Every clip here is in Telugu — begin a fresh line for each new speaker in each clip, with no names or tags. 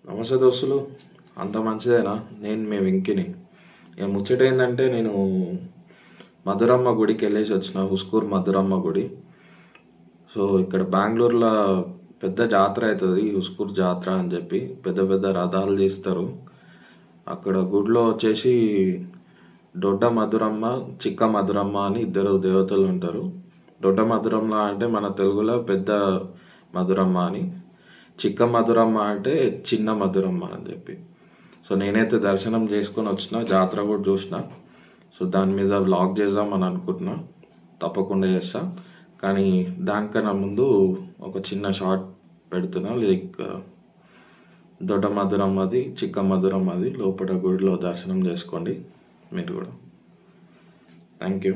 నమస్తే దోస్తులు, అంత మంచిదేనా? నేను మీ వెంకిని. ఇక ముచ్చట ఏంటంటే, నేను మధురమ్మ గుడికి వెళ్ళేసి వచ్చిన, హుస్కూర్ మధురమ్మ గుడి. సో ఇక్కడ బెంగళూరులో పెద్ద జాతర అవుతుంది, హుస్కూర్ జాతర అని చెప్పి పెద్ద పెద్ద రథాలు తీస్తారు. అక్కడ గుడిలో వచ్చేసి దొడ్డ మధురమ్మ, చిక్క మధురమ్మ అని ఇద్దరు దేవతలు ఉంటారు. దొడ్డ మధురమ్మ అంటే మన తెలుగులో పెద్ద మధురమ్మ అని, చిక్క మధురమ్మ అంటే చిన్న మధురమ్మ అని చెప్పి. సో నేనైతే దర్శనం చేసుకొని వచ్చిన, జాతర కూడా చూసిన. సో దాని మీద వ్లాగ్ చేద్దామని అనుకుంటున్నా, తప్పకుండా చేస్తా. కానీ దానికన్నా ముందు ఒక చిన్న షార్ట్ పెడుతున్నా, లైక్ దొడ్డ మధురమ్మది, చిక్క మధురమ్మది లోపల గుడిలో దర్శనం చేసుకోండి మీరు కూడా. Thank you.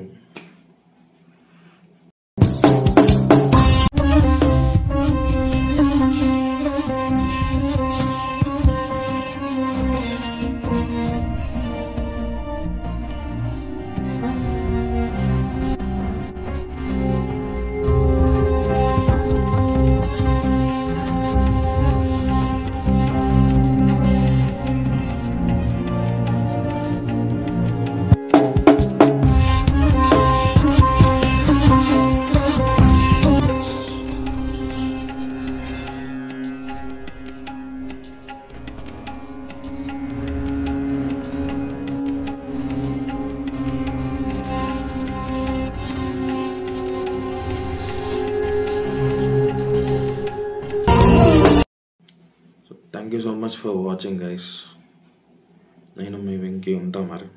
Thank you so much for watching guys. నేను మీ వెంకీ ఉంటా మరి.